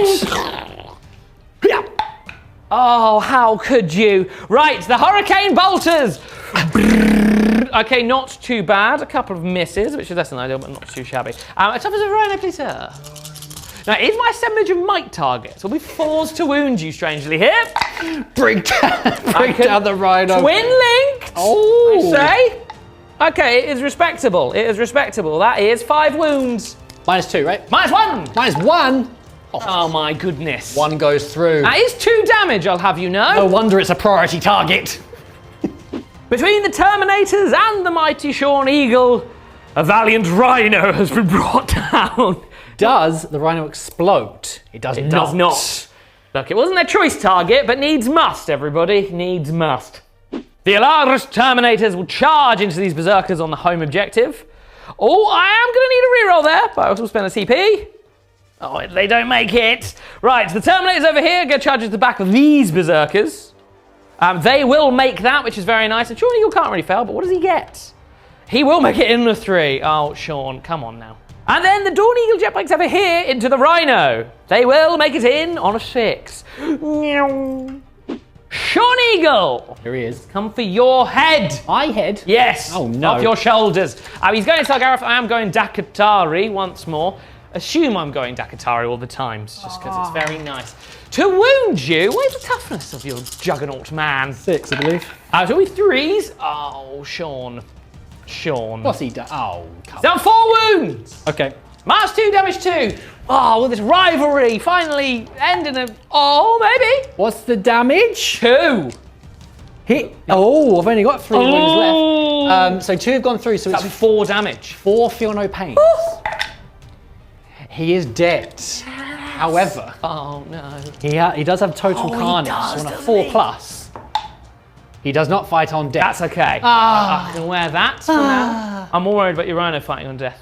Oh, how could you? Right, the Hurricane Bolters. Okay, not too bad. A couple of misses, which is less than ideal, but not too shabby. As tough as a Rhino, please, sir. Now, is my assemblage of might targets? Will be 4s to wound you, strangely, here. Bring down the Rhino. Twin linked, Oh. I say. Okay, it is respectable. It is respectable. That is 5 wounds. -2, right? -1. -1. Oh my goodness. 1 goes through. That is 2 damage, I'll have you know. No wonder it's a priority target. Between the Terminators and the mighty Sean Eagle, a valiant Rhino has been brought down. Does the Rhino explode? It does not. It does not. Look, it wasn't their choice target, but needs must, everybody. Needs must. The Alaris Terminators will charge into these Berserkers on the home objective. Oh, I am going to need a reroll there, but I also spend a CP. Oh, they don't make it. Right, the Terminators over here go charge at the back of these Berserkers. They will make that, which is very nice. And Sean Eagle can't really fail, but what does he get? He will make it in the 3. Oh, Sean, come on now. And then the Dawn Eagle jetbikes over here into the Rhino. They will make it in on a 6. Sean Eagle! Here he is. Come for your head. My head? Yes. Oh, no. Off your shoulders. He's going Sargeras. I am going Dakatari once more. Assume I'm going Dakatari all the time, just because it's very nice. To wound you, what is the toughness of your juggernaut man? 6, I believe. Shall we 3s? Oh, Sean. Sean. What's he done? Oh, come Down 4 wounds. Okay. -2 damage 2. Oh, will this rivalry finally end in a... Oh, maybe. What's the damage? 2. Hit. Oh, I've only got 3 wounds Oh. left. So 2 have gone through, so That'd it's be 4 damage. 4 feel no pain. He is dead. However, Oh, no. he does have total carnage does, on a doesn't 4+. He does not fight on death. That's okay. I can wear that for now. I'm more worried about your Rhino fighting on death.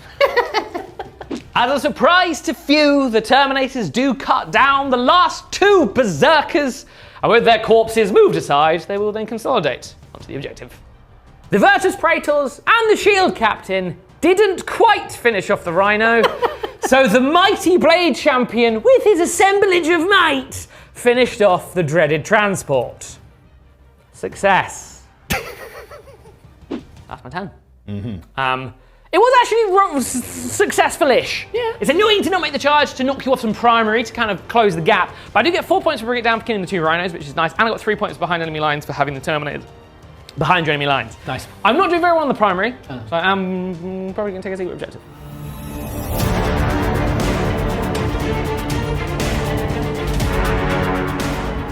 As a surprise to few, the Terminators do cut down the last 2 Berserkers, and with their corpses moved aside, they will then consolidate onto the objective. The Virtus Praetors and the Shield Captain didn't quite finish off the Rhino, so the mighty Blade Champion, with his assemblage of might, finished off the dreaded transport. Success. That's my turn. It was actually successful-ish. Yeah. It's annoying to not make the charge, to knock you off some primary, to kind of close the gap. But I do get 4 points for bringing it down for killing the 2 Rhinos, which is nice. And I got 3 points behind enemy lines for having the Terminators behind your enemy lines. Nice. I'm not doing very well on the primary, so I'm probably going to take a secret objective.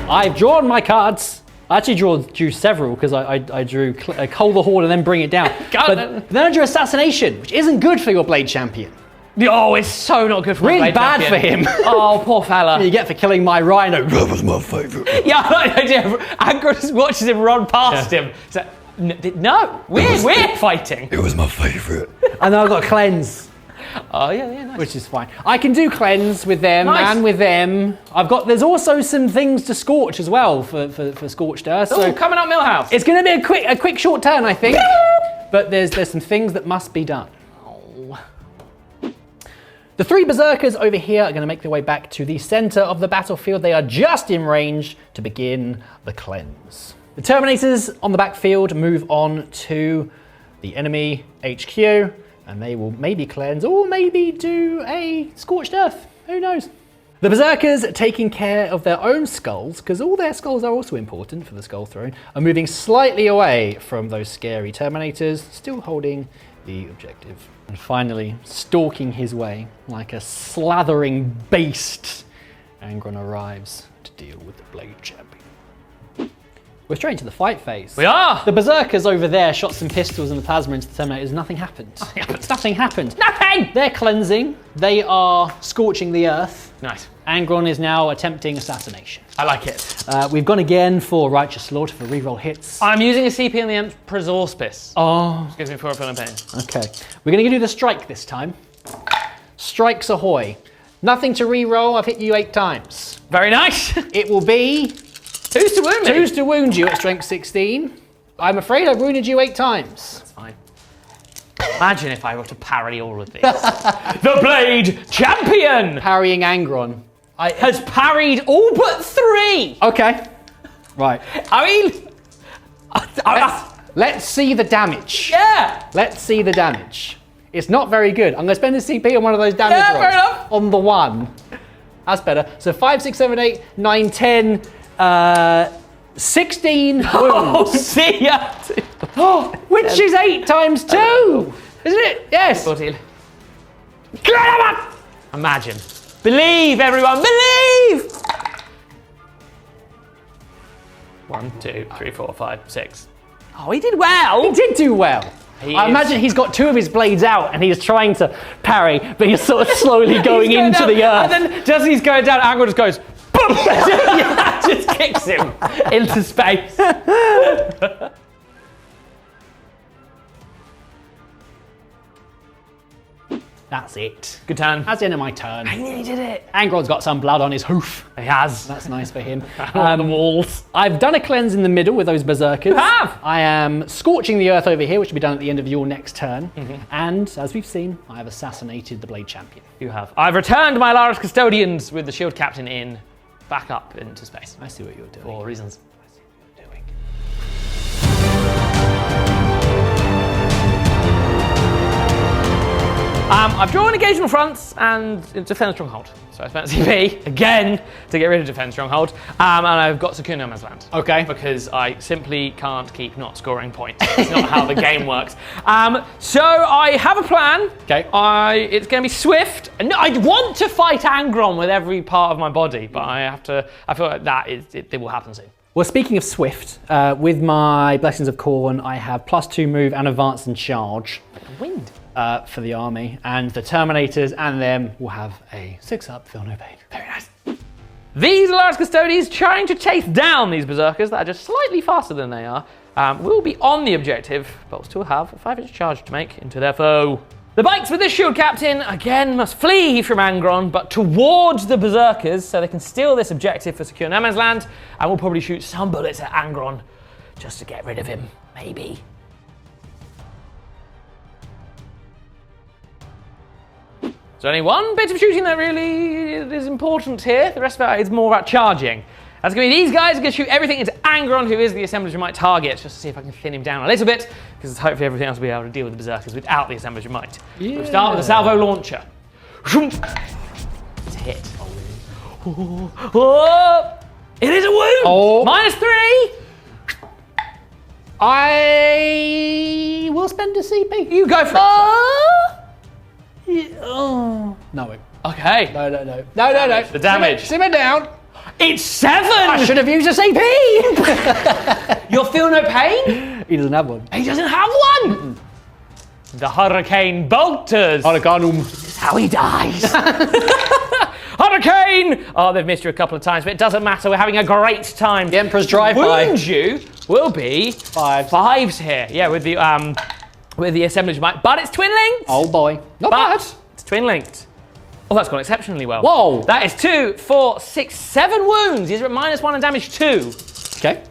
I've drawn my cards. I actually drew several because I drew Cull the Horde and then bring it down. But then I drew Assassination, which isn't good for your Blade Champion. Oh, it's so not good for Really Blade bad Champion. for him. Oh, poor fella. You get for killing my Rhino. That was my favourite. Yeah, I do. Angro just watches him run past him. He's like, no, we're fighting. It was my favourite. And then I've got Cleanse, Oh, yeah, nice. which is fine. I can do Cleanse with them Nice. and with them. There's also some things to Scorch as well for Scorched Earth. Oh, So coming up, Millhouse. it's going to be a quick short turn, I think. But there's some things that must be done. The 3 Berserkers over here are going to make their way back to the center of the battlefield. They are just in range to begin the cleanse. The Terminators on the backfield move on to the enemy HQ, and they will maybe cleanse or maybe do a Scorched Earth. Who knows? The Berserkers, taking care of their own skulls, because all their skulls are also important for the Skull Throne, are moving slightly away from those scary Terminators, still holding the objective. And finally, stalking his way like a slathering beast, Angron arrives to deal with the Blade Champion. We're straight into the fight phase. We are! The Berserkers over there shot some pistols and the plasma into the Terminators. Nothing happened. Nothing happened. Nothing! They're cleansing. They are scorching the earth. Nice. Angron is now attempting assassination. I like it. We've gone again for Righteous Slaughter for reroll hits. I'm using a CP on the Emperor's Auspice. Oh. Which gives me 4 feeling pain. Okay. We're going to do the strike this time. Strikes ahoy. Nothing to reroll. I've hit you 8 times. Very nice. It will be... 2's to wound me. 2's to wound you at strength 16. I'm afraid I've wounded you 8 times. That's fine. Imagine if I were to parry all of these. The Blade Champion Parrying Angron. has parried all but 3. Okay. Right. I mean... Let's see the damage. yeah. Let's see the damage. It's not very good. I'm going to spend a CP on one of those damage Yeah, rolls. fair enough. On the 1. That's better. So 5, 6, 7, 8, 9, 10, 16 wounds. Oh, see ya. Which is 8 times 2. Isn't it? Yes. 14. Imagine. Believe, everyone. Believe. 1, 2, 3, 4, 5, 6. Oh, he did well. He did do well. I is. imagine he's got 2 of his blades out and he's trying to parry, but he's sort of slowly going into down, the earth. And then just as he's going down, Angron just goes, boom! Just kicks him into space. That's it. Good turn. That's the end of my turn. I nearly did it. Angron's got some blood on his hoof. He has. That's nice for him. On the walls. I've done a cleanse in the middle with those berserkers. You have? I am scorching the earth over here, which will be done at the end of your next turn. And as we've seen, I have assassinated the Blade Champion. You have. I've returned my Adeptus Custodians with the Shield Captain in, back up into space. I see what you're doing. For reasons. I see what you're doing. I've drawn engagement fronts and defend stronghold. So I spent CP again to get rid of defend stronghold, and I've got secure no man's land. Okay. Because I simply can't keep not scoring points. It's not how the game works. So I have a plan. Okay. It's going to be swift. No, I want to fight Angron with every part of my body, but I feel like it will happen soon. Well, speaking of swift, with my Blessings of Khorne, I have +2 move and advance and charge. Wind. For the army, and the Terminators and them will have a 6-up, feel no pain. Very nice. These Adeptus Custodes trying to chase down these Berserkers that are just slightly faster than they are, will be on the objective, but will still have a 5-inch charge to make into their foe. The bikes with this Shield Captain, again, must flee from Angron, but towards the Berserkers, so they can steal this objective for secure no man's land, and will probably shoot some bullets at Angron, just to get rid of him, maybe. So only one bit of shooting that really is important here. The rest of it is more about charging. That's going to be these guys are going to shoot everything into Angron, who is the assemblage of might target, just to see if I can thin him down a little bit, because hopefully everything else will be able to deal with the Berserkers without the assemblage of might. Yeah. We'll start with the salvo launcher. It's a hit. Oh, it is a wound! Oh. -3! I will spend a CP. You go for it. Oh. No. Okay. No. The damage. Simmer down. It's 7! I should have used a CP. You'll feel no pain? He doesn't have one. He doesn't have one! The Hurricane Bolters. Arcanum. This is how he dies. Hurricane! Oh, they've missed you a couple of times, but it doesn't matter. We're having a great time. The Emperor's drive-by. Wound you will be 5s here. Yeah, with the assemblage might, but it's twin linked. Oh boy, not bad. It's twin linked. Oh, that's gone exceptionally well. Whoa. That is 2, 4, 6, 7 wounds. These are at -1 and damage 2. Okay.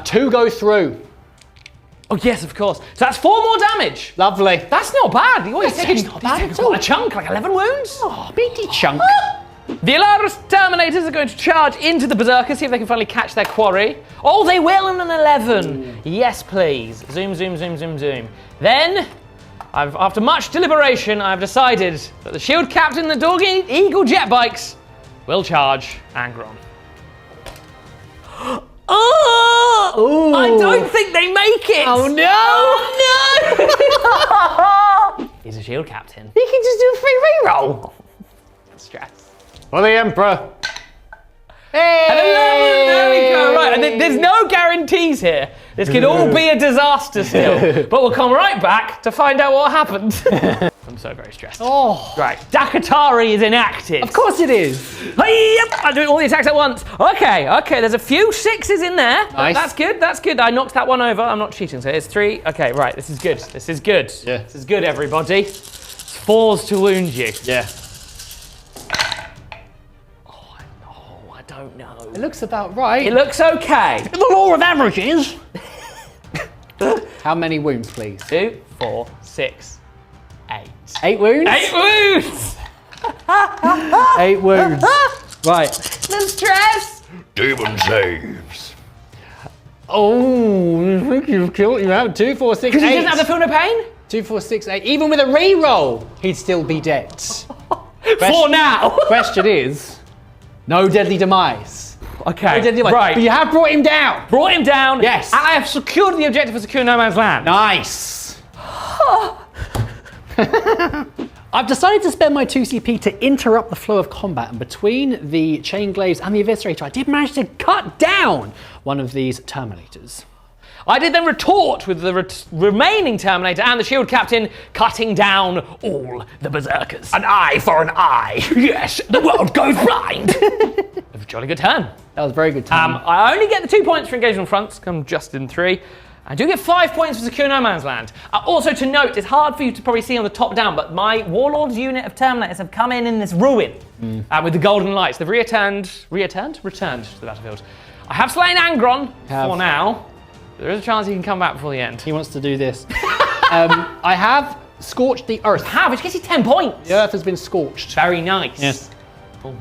2 go through. Oh yes, of course. So that's 4 more damage. Lovely. That's not bad. You always take not bad at all. quite a chunk, like 11 wounds. Oh, beady chunk. The Adeptus Terminators are going to charge into the Berserkers, see if they can finally catch their quarry. Oh, they will in an 11. Yes, please. Zoom, zoom, zoom, zoom, zoom. Then, after much deliberation, I've decided that the Shield Captain and the Dog Eagle jet bikes will charge Angron. Oh! I don't think they make it! Oh no! Oh no! He's a Shield Captain. He can just do a free reroll. Stress. For the Emperor. Hey! And 11, there we go, right. And there's no guarantees here. This could all be a disaster still. But we'll come right back to find out what happened. I'm so very stressed. Oh. Right, Dakatari is enacted. Of course it is. Yep, I'm doing all the attacks at once. Okay, there's a few 6s in there. Nice. That's good. I knocked that one over. I'm not cheating, so it's 3. Okay, right, this is good. Yeah. This is good, everybody. It's 4s to wound you. Yeah. I don't know. It looks about right. It looks okay. The law of averages. How many wounds, please? 2, 4, 6, 8. 8 wounds? 8 wounds! 8 wounds. Right. The stress! Demon saves. Oh, I think you've killed you out. 2, 4, 6, 8. Because he doesn't have the feel no pain? 2, 4, 6, 8. Even with a re-roll, he'd still be dead. For now! Question is, no deadly demise. Okay, No deadly demise. right. But you have brought him down. Brought him down. Yes. And I have secured the objective of secure no man's land. Nice. I've decided to spend my 2 CP to interrupt the flow of combat, and between the chain glaives and the eviscerator, I did manage to cut down one of these terminators. I did then retort with the remaining Terminator and the shield captain, cutting down all the berserkers. An eye for an eye. Yes, the world goes blind. A jolly good turn. That was a very good time. I only get the 2 points for engagement on fronts, come just in 3. I do get 5 points for secure no man's land. Also to note, it's hard for you to probably see on the top down, but my Warlord's unit of Terminators have come in this ruin with the golden lights. They've returned to the battlefield. I have slain Angron for now. There is a chance he can come back before the end. He wants to do this. I have scorched the earth. Which gets you 10 points. The earth has been scorched. Very nice. Yes. Boom.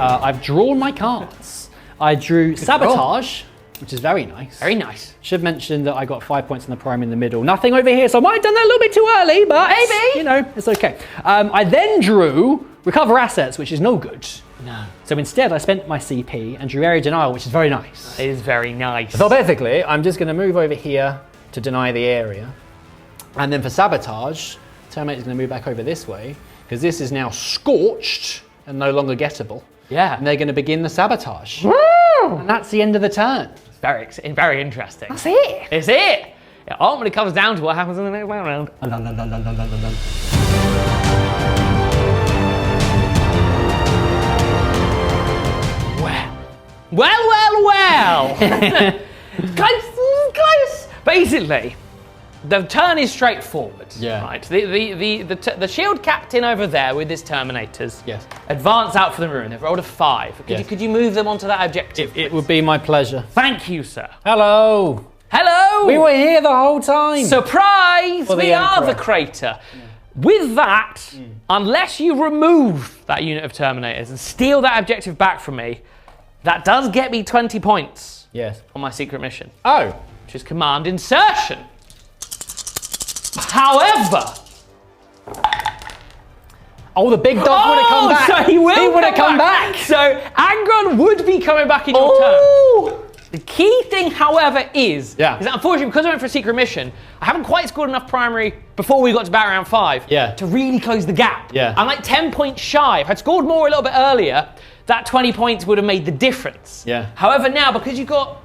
I've drawn my cards. I drew Sabotage, which is very nice. Very nice. Should mention that I got 5 points in the prime in the middle. Nothing over here, so I might have done that a little bit too early, but Maybe. you know, it's okay. I then drew Recover Assets, which is no good. No. So instead, I spent my CP and drew Area Denial, which is very nice. It is very nice. So basically, I'm just going to move over here to deny the area. And then for Sabotage, Terminator's going to move back over this way, because this is now scorched and no longer gettable. Yeah. And they're going to begin the Sabotage. Woo! And that's the end of the turn. Very interesting. That's it. It's it. It ultimately comes down to what happens in the next round. Well. Guys. Basically, the turn is straightforward. Yeah. Right. The shield captain over there with his Terminators. Yes. Advance out for the ruin. They've rolled a 5. Yes. Could you move them onto that objective? It would be my pleasure. Thank you, sir. Hello. Hello. We were here the whole time. Surprise! For the We are Emperor. the crater. Yeah. With that, unless you remove that unit of Terminators and steal that objective back from me, that does get me 20 points Yes. on my secret mission, Oh. which is command insertion. However, Oh, the big dog would have come back. So he would have come back. So Angron would be coming back in your turn. The key thing, however, is that unfortunately, because I went for a secret mission, I haven't quite scored enough primary before we got to battle round 5 to really close the gap. Yeah. I'm like 10 points shy. If I'd scored more a little bit earlier, that 20 points would have made the difference. Yeah. However, now, because you got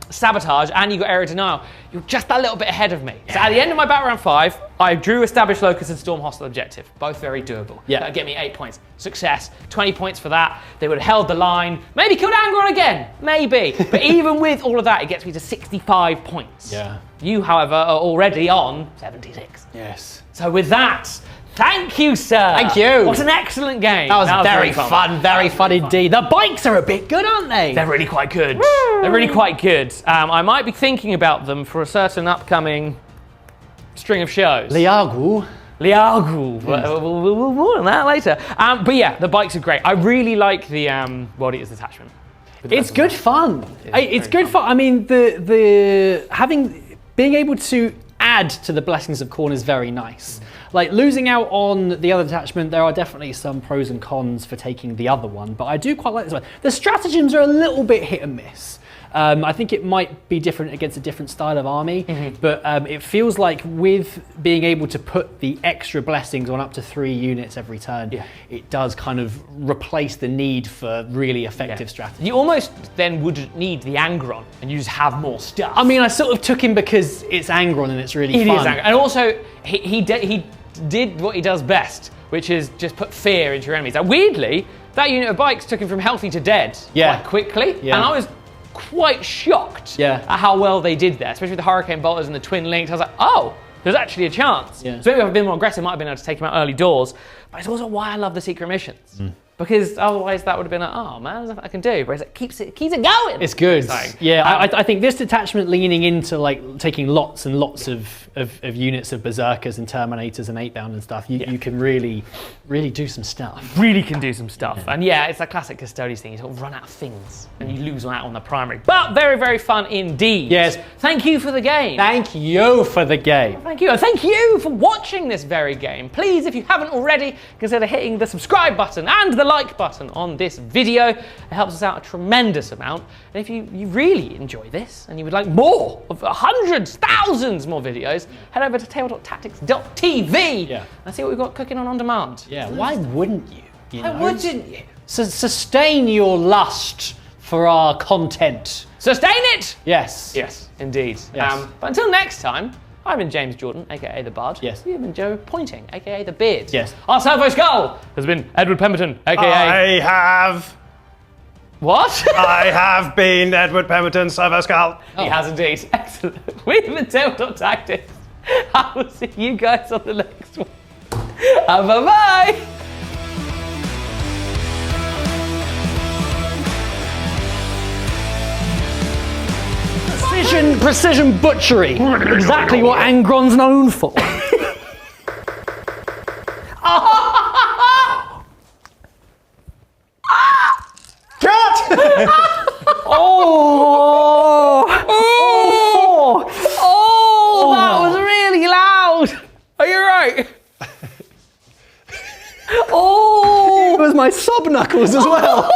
Sabotage and you got Area Denial, you're just that little bit ahead of me. So at the end of my battle round 5, I drew Establish Locus and Storm Hostile Objective. Both very doable. Yeah. That'd get me 8 points. Success. 20 points for that. They would have held the line. Maybe killed Angron again. Maybe. But even with all of that, it gets me to 65 points. Yeah. You, however, are already on 76. Yes. So with that, thank you, sir. Thank you. What an excellent game. That was very fun. Very fun indeed. The bikes are a bit good, aren't they? They're really quite good. They're really quite good. I might be thinking about them for a certain upcoming string of shows. Liagu. We'll more on that later. But yeah, the bikes are great. I really like the World Eaters attachment. It's good fun. It's good fun. I mean, being able to add to the blessings of Khorne is very nice. Like losing out on the other detachment, there are definitely some pros and cons for taking the other one, but I do quite like this one. The stratagems are a little bit hit and miss. I think it might be different against a different style of army, but it feels like with being able to put the extra blessings on up to 3 units every turn, it does kind of replace the need for really effective strategy. You almost then wouldn't need the Angron and you just have more stuff. I mean, I sort of took him because it's Angron and it's really fun. It is Angron. And also, he did what he does best, which is just put fear into your enemies. Like, weirdly, that unit of bikes took him from healthy to dead quite quickly. Yeah. And I was quite shocked at how well they did there, especially with the Hurricane Bolters and the Twin Links. I was like, oh, there's actually a chance. So maybe if I'd been more aggressive, I might have been able to take him out early doors. But it's also why I love the secret missions. Because otherwise that would have been like, oh man, there's nothing I can do. But it keeps it going. It's good. Yeah, I think this detachment leaning into like taking lots and lots of units of Berserkers and Terminators and 8-bound and stuff, you can really do some stuff. Really can do some stuff. And yeah, it's that classic Custodes thing. You sort of run out of things and you lose out on the primary. But very, very fun indeed. Yes. Thank you for the game. Thank you for the game. Thank you. And thank you for watching this very game. Please, if you haven't already, consider hitting the subscribe button and the like button on this video. It helps us out a tremendous amount. And if you really enjoy this and you would like more of hundreds, thousands more videos, head over to tabletoptactics.tv and see what we've got cooking on demand. Yeah, why wouldn't you? Why wouldn't you? Sustain your lust for our content. Sustain it! Yes. Yes, indeed. Yes. But until next time, I've been James Jordan, aka the Bard. Yes. You've been Joe Pointing, aka the Beard. Yes. Our Salvo Skull has been Edward Pemberton, aka... I have... What? I have been Edward Pemberton, Salvo Skull. He has indeed. Excellent. We've been Tabletop Tactics. I will see you guys on the next one. Bye-bye! Precision butchery. Exactly what Angron's known for. Cut! That was really loud. Are you right? It was my sub knuckles as well.